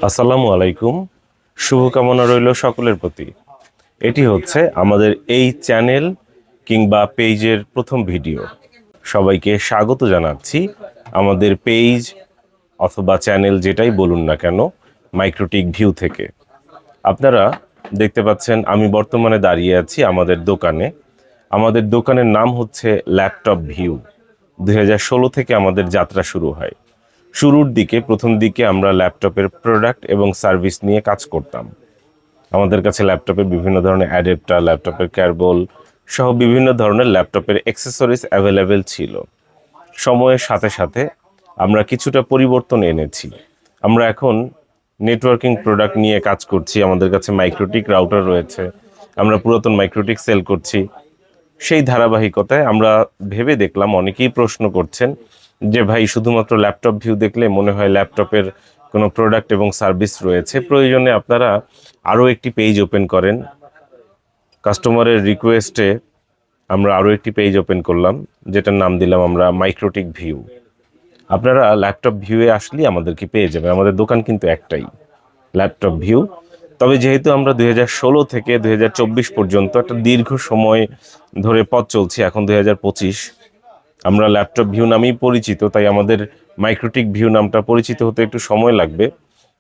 আসসালামু আলাইকুম। শুভকামনা রইল সকলের প্রতি। এটি হচ্ছে আমাদের এই চ্যানেল কিংবা পেজের প্রথম ভিডিও। সবাইকে স্বাগত জানাচ্ছি আমাদের পেজ অথবা চ্যানেল যেটাই বলুন না কেন, মাইক্রোটিক ভিউ থেকে। আপনারা দেখতে পাচ্ছেন আমি বর্তমানে দাঁড়িয়ে আছি আমাদের দোকানে। আমাদের দোকানের নাম হচ্ছে ল্যাপটপ ভিউ। 2016 থেকে আমাদের যাত্রা শুরু হয়। শুরুর দিকে প্রথম দিকে আমরা ল্যাপটপের প্রোডাক্ট এবং সার্ভিস নিয়ে কাজ করতাম। আমাদের কাছে ল্যাপটপের বিভিন্ন ধরনের অ্যাডাপ্টার, ল্যাপটপের কেবল সহ বিভিন্ন ধরনের ল্যাপটপের অ্যাক্সেসরিজ অ্যাভেলেবেল ছিল। সময়ের সাথে সাথে আমরা কিছুটা পরিবর্তন এনেছি। আমরা এখন নেটওয়ার্কিং প্রোডাক্ট নিয়ে কাজ করছি। আমাদের কাছে মাইক্রোটিক রাউটার রয়েছে, আমরা পুরাতন মাইক্রোটিক সেল করছি। সেই ধারাবাহিকতায় আমরা ভেবে দেখলাম, অনেকেই প্রশ্ন করছেন যে ভাই শুধুমাত্র ল্যাপটপ ভিউ দেখলে মনে হয় ল্যাপটপের কোনো প্রোডাক্ট এবং সার্ভিস রয়েছে, প্রয়োজনে আপনারা আরও একটি পেজ ওপেন করেন। কাস্টমারের রিকোয়েস্টে আমরা আরও একটি পেজ ওপেন করলাম, যেটার নাম দিলাম আমরা মাইক্রোটিক ভিউ। আপনারা ল্যাপটপ ভিউয়ে আসলেই আমাদেরকে পেয়ে যাবেন। আমাদের দোকান কিন্তু একটাই, ল্যাপটপ ভিউ। তবে যেহেতু আমরা 2016 থেকে 2024 পর্যন্ত একটা দীর্ঘ সময় ধরে পথ চলছি, এখন 2025, আমরা ল্যাপটপ ভিউ নামেই পরিচিত, তাই আমাদের মাইক্রোটিক ভিউ নামটা পরিচিত হতে একটু সময় লাগবে,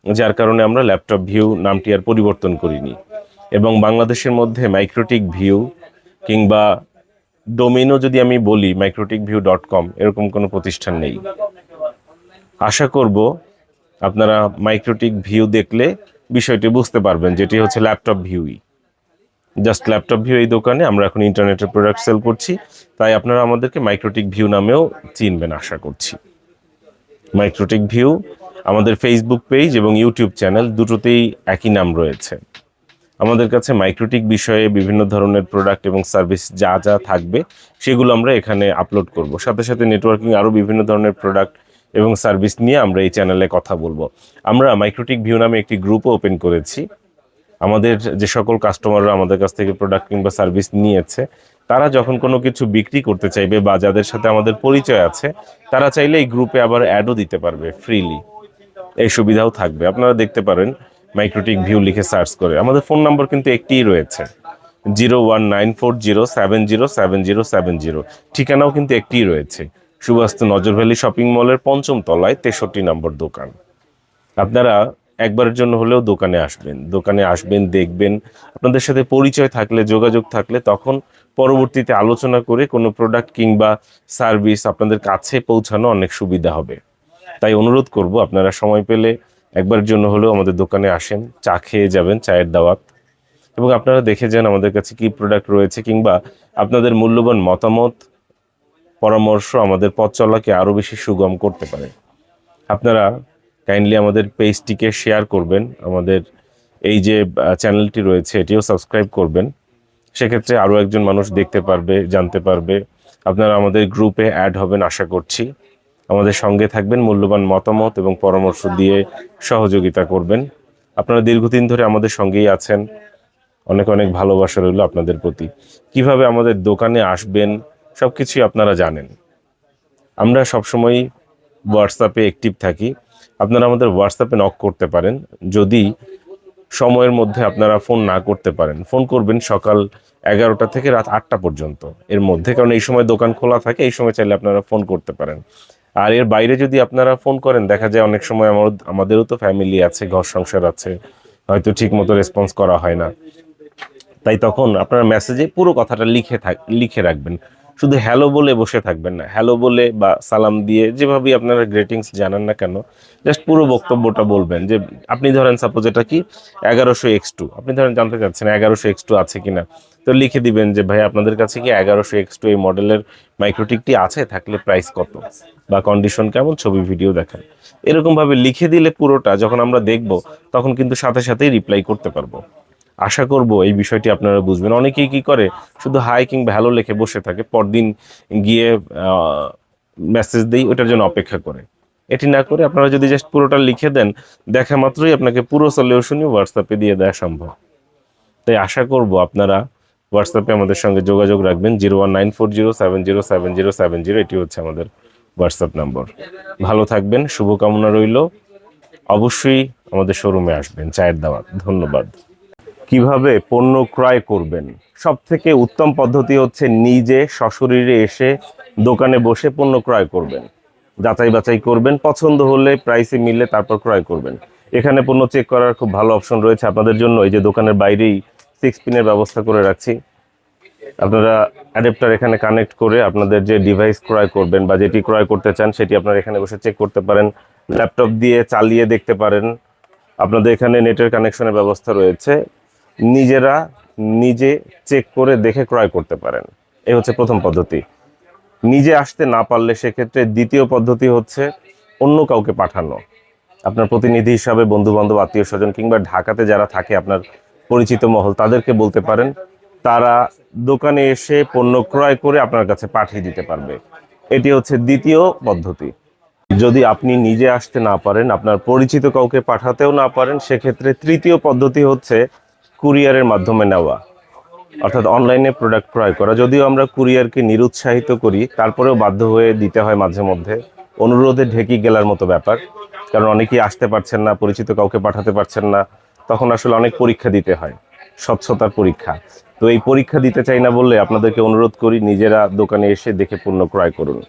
যার কারণে আমরা ল্যাপটপ ভিউ নামটি আর পরিবর্তন করিনি। এবং বাংলাদেশের মধ্যে মাইক্রোটিক ভিউ কিংবা ডোমেইনও যদি আমি বলি microticview.com, এরকম কোনো প্রতিষ্ঠান নেই। আশা করব আপনারা মাইক্রোটিক ভিউ দেখলে বিষয়টি বুঝতে পারবেন, যেটি হচ্ছে ল্যাপটপ ভিউই। জাস্ট ল্যাপটপ ভিউ এই দোকানে আমরা এখন ইন্টারনেটের প্রোডাক্ট সেল করছি, তাই আপনারা আমাদেরকে মাইক্রোটিক ভিউ নামেও চিনবেন আশা করছি। মাইক্রোটিক ভিউ আমাদের ফেসবুক পেজ এবং ইউটিউব চ্যানেল দুটোতেই একই নাম রয়েছে। আমাদের কাছে মাইক্রোটিক বিষয়ে বিভিন্ন ধরনের প্রোডাক্ট এবং সার্ভিস যা যা থাকবে সেগুলো আমরা এখানে আপলোড করব। সাথে সাথে নেটওয়ার্কিং আরও বিভিন্ন ধরনের প্রোডাক্ট এবং সার্ভিস নিয়ে আমরা এই চ্যানেলে কথা বলবো। আমরা মাইক্রোটিক ভিউ নামে একটি গ্রুপও ওপেন করেছি। আমাদের যে সকল কাস্টমাররা আমাদের কাছ থেকে প্রোডাক্ট কিংবা সার্ভিস নিয়েছে, তারা যখন কোনো কিছু বিক্রি করতে চাইবে বা যাদের সাথে আমাদের পরিচয় আছে, তারা চাইলে এই গ্রুপে আবার অ্যাডও দিতে পারবে ফ্রিলি। এই সুবিধাও থাকবে। আপনারা দেখতে পারেন মাইক্রোটিক ভিউ লিখে সার্চ করে। আমাদের ফোন নম্বর কিন্তু একটিই রয়েছে, 01940707070। ঠিকানাও কিন্তু একটিই রয়েছে, সুবাস্তু নজর ভ্যালি শপিং মলের 5ম তলায় 63 নম্বর দোকান। আপনারা একবারের জন্য হলেও দোকানে আসবেন, দেখবেন। আপনাদের সাথে পরিচয় থাকলে, যোগাযোগ থাকলে, তখন পরবর্তীতে আলোচনা করে কোনো প্রোডাক্ট কিংবা সার্ভিস আপনাদের কাছে পৌঁছানো অনেক সুবিধা হবে। তাই অনুরোধ করব, আপনারা সময় পেলে একবারের জন্য হলেও আমাদের দোকানে আসেন, চা খেয়ে যাবেন, চায়ের দাওয়াত, এবং আপনারা দেখে যান আমাদের কাছে কি প্রোডাক্ট রয়েছে, কিংবা আপনাদের মূল্যবান মতামত, পরামর্শ আমাদের পথ চলাকে আরও বেশি সুগম করতে পারে। আপনারা কাইন্ডলি আমাদের পেজটিকে শেয়ার করবেন, আমাদের এই যে চ্যানেলটি রয়েছে এটিও সাবস্ক্রাইব করবেন। সেক্ষেত্রে আরও একজন মানুষ দেখতে পারবে, জানতে পারবে। আপনারা আমাদের গ্রুপে অ্যাড হবেন আশা করছি। আমাদের সঙ্গে থাকবেন, মূল্যবান মতামত এবং পরামর্শ দিয়ে সহযোগিতা করবেন। আপনারা দীর্ঘদিন ধরে আমাদের সঙ্গেই আছেন, অনেক অনেক ভালোবাসা রইল আপনাদের প্রতি। কিভাবে আমাদের দোকানে আসবেন সব কিছুই আপনারা জানেন। আমরা সবসময় হোয়াটসঅ্যাপে অ্যাক্টিভ থাকি। আপনারা আমাদের হোয়াটসঅ্যাপে নক করতে পারেন। যদি সময়ের মধ্যে আপনারা ফোন না করতে পারেন, ফোন করবেন সকাল 11টা থেকে রাত 8টা পর্যন্ত, এর মধ্যে, কারণ এই সময় দোকান খোলা থাকে। এই সময় চাইলে আপনারা ফোন করতে পারেন। আর এর বাইরে যদি আপনারা ফোন করেন, দেখা যায় অনেক সময় আমাদেরও তো ফ্যামিলি আছে, ঘর সংসার আছে, হয়তো ঠিক মতো রেসপন্স করা হয় না। তাই তখন আপনারা মেসেজে পুরো কথাটা লিখে রাখবেন। শুধু হ্যালো বলে বসে থাকবেন না। হ্যালো বলে বা সালাম দিয়ে, যেভাবেই আপনারা গ্রিটিংস জানান না কেন, জাস্ট পুরো বক্তব্যটা বলবেন। যে আপনি ধরেন সাপোজ এটা কি 1100X2, আপনি ধরেন জানতে চাচ্ছেন 1100X2 আছে কিনা, তো লিখে দিবেন যে ভাই আপনাদের কাছে কি 1100X2 এই মডেলের মাইক্রোটিকটি আছে, থাকলে প্রাইস কত বা কন্ডিশন কেমন, ছবি ভিডিও দেখান। এরকম ভাবে লিখে দিলে পুরোটা যখন আমরা দেখব, তখন কিন্তু সাথে সাথেই রিপ্লাই করতে পারবো। আশা করব এই বিষয়টি আপনারা বুঝবেন। অনেকেই কি করে, শুধু হাই কিংবা হ্যালো লিখে বসে থাকে, পরদিন গিয়ে মেসেজ দেই, ওটার জন্য অপেক্ষা করে। এটি না করে আপনারা যদি জাস্ট পুরোটা লিখে দেন, দেখা মাত্রই আপনাকে পুরো সলিউশনই হোয়াটসঅ্যাপে দিয়ে দেওয়া সম্ভব। তাই আশা করব আপনারা হোয়াটসঅ্যাপে আমাদের সঙ্গে যোগাযোগ রাখবেন। 01940707070, এটি হচ্ছে আমাদের হোয়াটসঅ্যাপ নম্বর। ভালো থাকবেন, শুভকামনা রইল। অবশ্যই আমাদের শোরুমে আসবেন, চায়ের দাওয়াত। ধন্যবাদ। কিভাবে পণ্য ক্রয় করবেন? সব থেকে উত্তম পদ্ধতি হচ্ছে নিজে সশরীরে এসে দোকানে বসে পণ্য ক্রয় করবেন, যাচাই বাছাই করবেন, পছন্দ হলে প্রাইসে মিললে তারপর ক্রয় করবেন। এখানে পণ্য চেক করার খুব ভালো অপশন রয়েছে আপনাদের জন্য। এই যে দোকানের বাইরেই 6 পিনের ব্যবস্থা করে রাখছি। আপনারা অ্যাডাপ্টার এখানে কানেক্ট করে আপনাদের যে ডিভাইস ক্রয় করবেন বা যেটি ক্রয় করতে চান সেটি আপনারা এখানে বসে চেক করতে পারেন। ল্যাপটপ দিয়ে চালিয়ে দেখতে পারেন। আপনাদের এখানে নেটের কানেকশনের ব্যবস্থা রয়েছে। নিজেরা নিজে চেক করে দেখে ক্রয় করতে পারেন। এই হচ্ছে প্রথম পদ্ধতি। নিজে আসতে না পারলে সেক্ষেত্রে দ্বিতীয় পদ্ধতি হচ্ছে অন্য কাউকে পাঠানো। আপনার প্রতিনিধি হিসাবে বন্ধু বান্ধব, আত্মীয় স্বজন কিংবা ঢাকাতে যারা থাকে আপনার পরিচিত মহল, তাদেরকে বলতে পারেন। তারা দোকানে এসে পণ্য ক্রয় করে আপনার কাছে পাঠিয়ে দিতে পারবে। এটি হচ্ছে দ্বিতীয় পদ্ধতি। যদি আপনি নিজে আসতে না পারেন, আপনার পরিচিত কাউকে পাঠাতেও না পারেন, সেক্ষেত্রে তৃতীয় পদ্ধতি হচ্ছে কুরিয়ারের মাধ্যমে নেওয়া, অর্থাৎ অনলাইনে প্রোডাক্ট ক্রয় করা। যদিও আমরা কুরিয়ারকে নিরুৎসাহিত করি, তারপরেও বাধ্য হয়ে দিতে হয় মাঝে মধ্যে। অনুরোধে ঢেকি গেলার মতো ব্যাপার, কারণ অনেকেই আসতে পারছেন না, পরিচিত কাউকে পাঠাতে পারছেন না। তখন আসলে অনেক পরীক্ষা দিতে হয়, স্বচ্ছতার পরীক্ষা। তো এই পরীক্ষা দিতে চাই না বললে আপনাদেরকে অনুরোধ করি নিজেরা দোকানে এসে দেখে পণ্য ক্রয় করুন।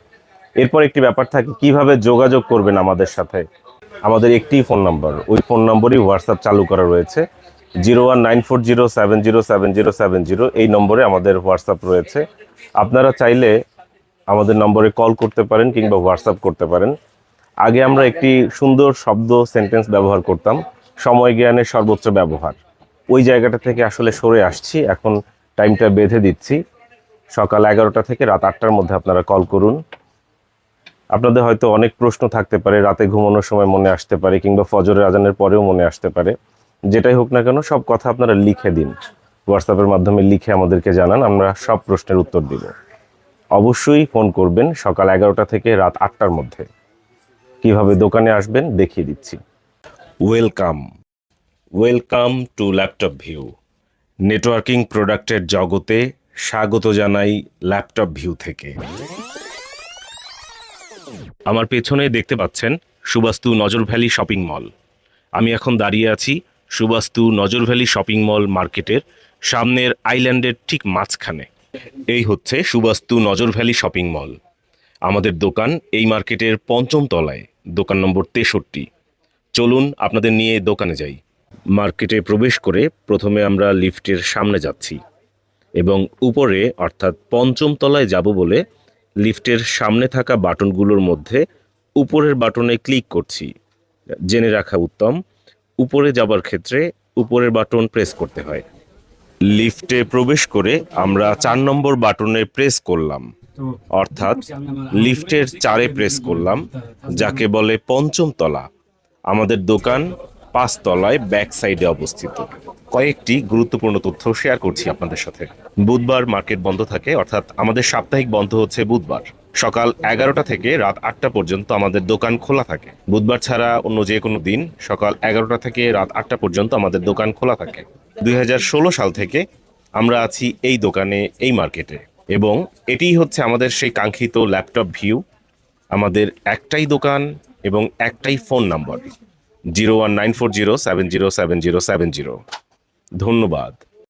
এরপর একটি ব্যাপার থাকে, কিভাবে যোগাযোগ করবেন আমাদের সাথে। আমাদের একটি ফোন নাম্বার, ওই ফোন নম্বরই হোয়াটসঅ্যাপ চালু করা রয়েছে। 01940707070, এই নম্বরে আমাদের হোয়াটসঅ্যাপ রয়েছে। আপনারা চাইলে আমাদের নম্বরে কল করতে পারেন কিংবা হোয়াটসঅ্যাপ করতে পারেন। আগে আমরা একটি সুন্দর শব্দ সেন্টেন্স ব্যবহার করতাম, সময় জ্ঞানের সর্বোচ্চ ব্যবহার। ওই জায়গাটা থেকে আসলে সরে আসছি, এখন টাইমটা বেঁধে দিচ্ছি। সকাল 11টা থেকে রাত 8টার মধ্যে আপনারা কল করুন। আপনাদের হয়তো অনেক প্রশ্ন থাকতে পারে, রাতে ঘুমানোর সময় মনে আসতে পারে কিংবা ফজরের আজানের পরেও মনে আসতে পারে। যেটাই হোক না কেন, সব কথা আপনারা লিখে দিন, হোয়াটসঅ্যাপের মাধ্যমে লিখে আমাদেরকে জানান, আমরা সব প্রশ্নের উত্তর দিব। অবশ্যই ফোন করবেন সকাল 11টা থেকে রাত 8টার মধ্যে। কিভাবে দোকানে আসবেন দেখিয়ে দিচ্ছি। Welcome, welcome to laptop view. Networking প্রোডাক্টের জগতে স্বাগত জানাই ল্যাপটপ ভিউ থেকে। আমার পেছনে দেখতে পাচ্ছেন সুবাস্তু নজর ভ্যালি শপিং মল। আমি এখন দাঁড়িয়ে আছি সুবাস্তু নজর ভ্যালি শপিং মল মার্কেটের সামনের আইল্যান্ডের ঠিক মাঝখানে। এই হচ্ছে সুবাস্তু নজর ভ্যালি শপিং মল। আমাদের দোকান এই মার্কেটের 5ম তলায়, দোকান নম্বর 63। চলুন আপনাদের নিয়ে দোকানে যাই। মার্কেটে প্রবেশ করে প্রথমে আমরা লিফটের সামনে যাচ্ছি এবং উপরে অর্থাৎ 5ম তলায় যাব বলে লিফটের সামনে থাকা বাটনগুলোর মধ্যে উপরের বাটনে ক্লিক করছি। জেনে রাখা উত্তম, উপরে যাবার ক্ষেত্রে উপরের বাটন প্রেস করতে হয়। লিফটে প্রবেশ করে আমরা 4 নম্বর বাটনে প্রেস করলাম, অর্থাৎ লিফটের 4-এ প্রেস করলাম, যাকে বলে 5ম তলা। আমাদের দোকান 5 তলায় ব্যাক সাইডে অবস্থিত। কয়েকটি গুরুত্বপূর্ণ তথ্য শেয়ার করছি আপনাদের সাথে। বুধবার মার্কেট বন্ধ থাকে, অর্থাৎ আমাদের সাপ্তাহিক বন্ধ হচ্ছে বুধবার। সকাল 11টা থেকে রাত 8টা পর্যন্ত আমাদের দোকান খোলা থাকে। বুধবার ছাড়া অন্য যে কোনো দিন সকাল 11টা থেকে রাত 8টা পর্যন্ত আমাদের দোকান খোলা থাকে। 2016 সাল থেকে আমরা আছি এই দোকানে, এই মার্কেটে, এবং এটিই হচ্ছে আমাদের সেই কাঙ্ক্ষিত ল্যাপটপ ভিউ। আমাদের একটাই দোকান এবং একটাই ফোন নাম্বার, 01940707070। ধন্যবাদ।